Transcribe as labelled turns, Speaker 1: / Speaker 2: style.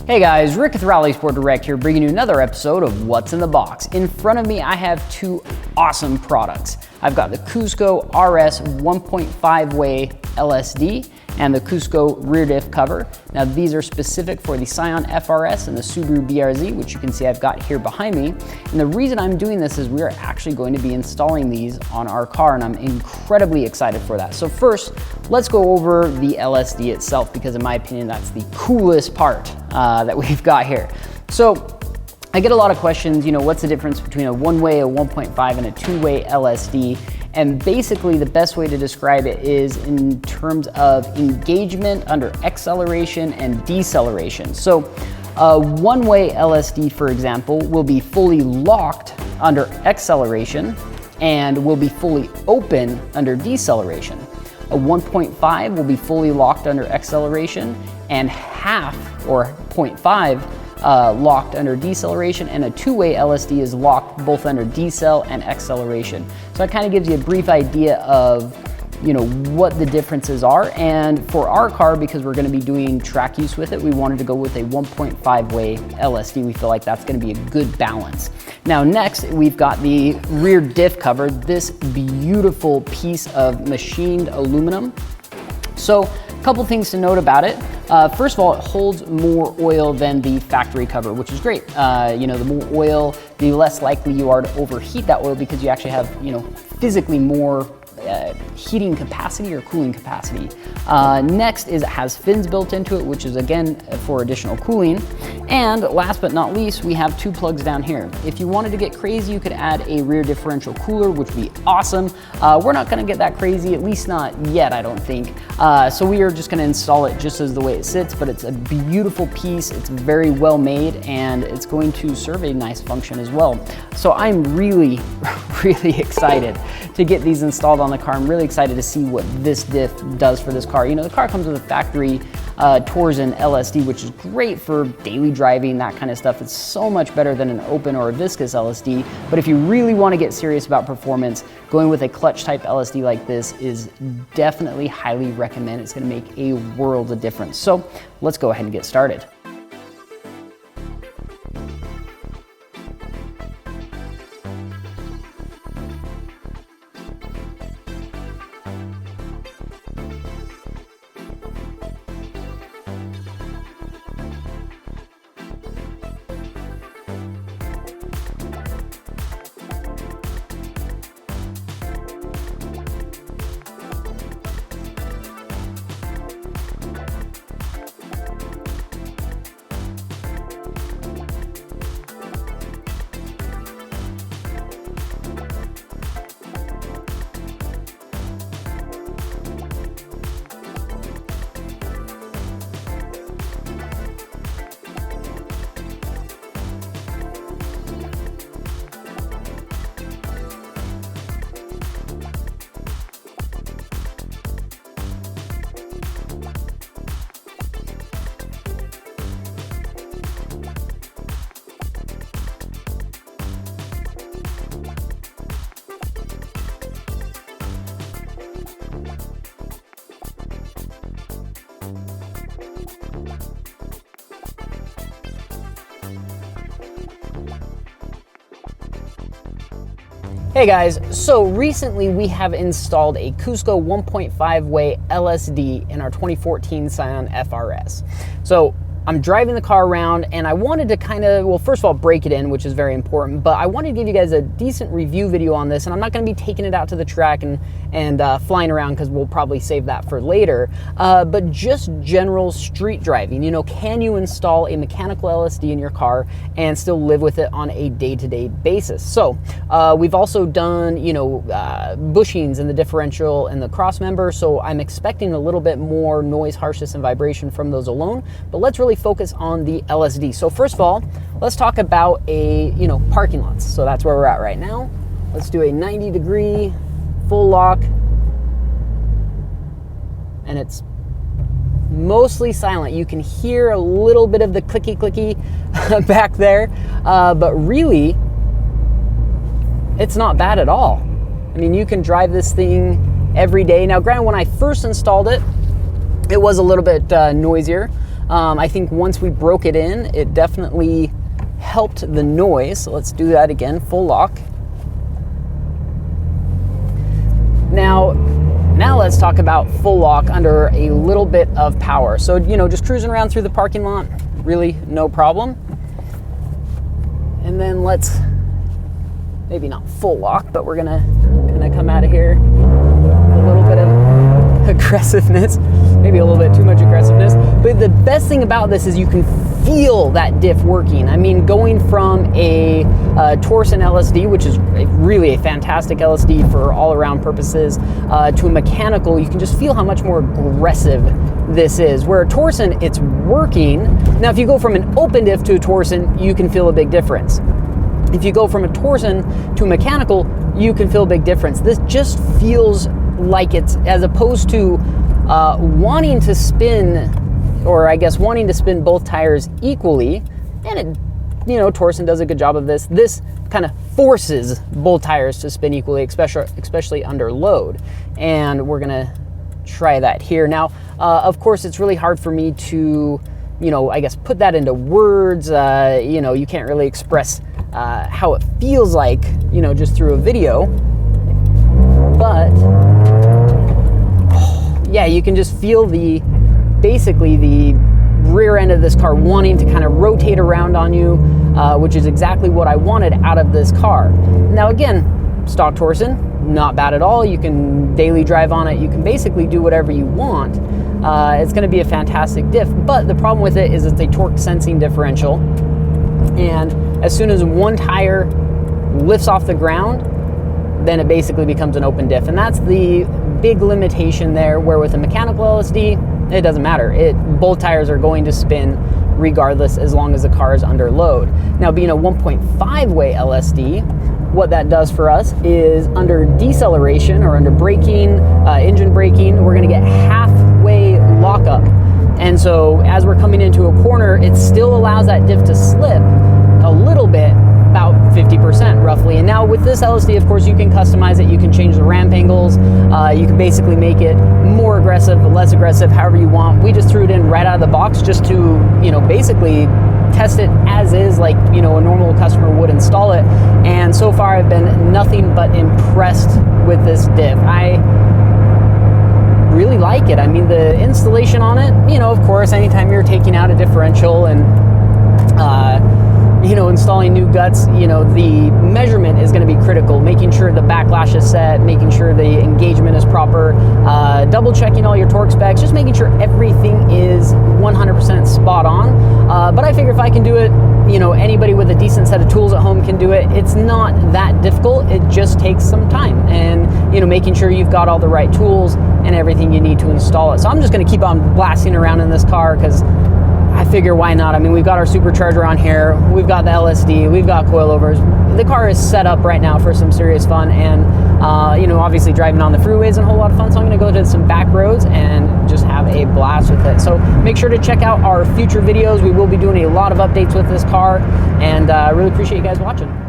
Speaker 1: Hey guys, Rick with RallySport Direct here, bringing you another episode of What's in the Box. In front of me, I have two awesome products. I've got the Cusco RS 1.5-way LSD and the Cusco rear diff cover. Now these are specific for the Scion FRS and the Subaru BRZ, which you can see I've got here behind me. And the reason I'm doing this is we are actually going to be installing these on our car, and I'm incredibly excited for that. So first, let's go over the LSD itself, because in my opinion, that's the coolest part that we've got here. So I get a lot of questions, what's the difference between a one-way, a 1.5, and a two-way LSD? And basically the best way to describe it is in terms of engagement under acceleration and deceleration. So a one-way LSD, for example, will be fully locked under acceleration and will be fully open under deceleration. A 1.5 will be fully locked under acceleration and half or 0.5 locked under deceleration, and a two-way LSD is locked both under decel and acceleration. So that kind of gives you a brief idea of what the differences are. And for our car, because we're going to be doing track use with it, we wanted to go with a 1.5-way LSD. We feel like that's going to be a good balance. Now next, we've got the rear diff cover, this beautiful piece of machined aluminum. So a couple things to note about it. First of all, it holds more oil than the factory cover, which is great. The more oil, the less likely you are to overheat that oil, because you actually have, physically more heating capacity or cooling capacity. Next is it has fins built into it, which is again for additional cooling. And last but not least, we have two plugs down here. If you wanted to get crazy, you could add a rear differential cooler, which would be awesome. We're not gonna get that crazy, at least not yet, I don't think. So we are just gonna install it just as the way it sits, but it's a beautiful piece, it's very well made, and it's going to serve a nice function as well. So I'm really, really excited to get these installed on the car. I'm really excited to see what this diff does for this car. The car comes with a factory Torsen LSD, which is great for daily driving, that kind of stuff. It's so much better than an open or a viscous LSD. But if you really want to get serious about performance, going with a clutch type LSD like this is definitely highly recommended. It's going to make a world of difference. So let's go ahead and get started. Hey guys, so recently we have installed a Cusco 1.5-way LSD in our 2014 Scion FRS. So I'm driving the car around, and I wanted to first of all, break it in, which is very important, but I wanted to give you guys a decent review video on this, and I'm not gonna be taking it out to the track and flying around, because we'll probably save that for later, but just general street driving. Can you install a mechanical LSD in your car and still live with it on a day-to-day basis? So we've also done, bushings in the differential and the cross member, so I'm expecting a little bit more noise, harshness, and vibration from those alone, but let's really focus on the LSD. So first of all, let's talk about parking lots. So that's where we're at right now. Let's do a 90-degree full lock, and it's mostly silent. You can hear a little bit of the clicky back there, but really it's not bad at all. I mean, you can drive this thing every day. Now granted, when I first installed it, it was a little bit noisier. I think once we broke it in, it definitely helped the noise. So let's do that again, full lock. Now let's talk about full lock under a little bit of power. So, you know, just cruising around through the parking lot, really no problem. And then let's, maybe not full lock, but we're gonna come out of here with a little bit of aggressiveness, maybe a little bit too much aggressiveness. But the best thing about this is you can feel that diff working. I mean, going from a Torsen LSD, which is really a fantastic LSD for all around purposes, to a mechanical, you can just feel how much more aggressive this is. Where a Torsen, it's working. Now, if you go from an open diff to a Torsen, you can feel a big difference. If you go from a Torsen to a mechanical, you can feel a big difference. This just feels like it's, as opposed to wanting to spin, or I guess wanting to spin both tires equally, and it, you know, Torsen does a good job of this. This kind of forces both tires to spin equally, especially under load. And we're gonna try that here. Now, of course, it's really hard for me to, you know, I guess put that into words. You know, you can't really express how it feels like, you know, just through a video. But yeah, you can just feel basically the rear end of this car wanting to kind of rotate around on you, which is exactly what I wanted out of this car. Now again, stock Torsen, not bad at all. You can daily drive on it. You can basically do whatever you want. It's going to be a fantastic diff, but the problem with it is it's a torque sensing differential. And as soon as one tire lifts off the ground, then it basically becomes an open diff. And that's the big limitation there, where with a mechanical LSD, it doesn't matter. Both tires are going to spin regardless, as long as the car is under load. Now, being a 1.5-way LSD, what that does for us is under deceleration or under braking, engine braking, we're gonna get halfway lockup. And so as we're coming into a corner, it still allows that diff to slip a little bit, about 50% roughly. And now with this LSD, of course, you can customize it. You can change the ramp angles. You can basically make it more aggressive, less aggressive, however you want. We just threw it in right out of the box just to, you know, basically test it as is, like, you know, a normal customer would install it. And so far I've been nothing but impressed with this diff. I really like it. I mean, the installation on it, you know, of course, anytime you're taking out a differential and you know, installing new guts, you know, the measurement is going to be critical, making sure the backlash is set, making sure the engagement is proper, double checking all your torque specs, just making sure everything is 100% spot on. But I figure if I can do it, you know, anybody with a decent set of tools at home can do it. It's not that difficult. It just takes some time, and, you know, making sure you've got all the right tools and everything you need to install it. So I'm just going to keep on blasting around in this car, because I figure why not? I mean, we've got our supercharger on here, we've got the LSD, we've got coilovers. The car is set up right now for some serious fun, and you know, obviously driving on the freeway is a whole lot of fun, so I'm gonna go to some back roads and just have a blast with it. So make sure to check out our future videos. We will be doing a lot of updates with this car, and I really appreciate you guys watching.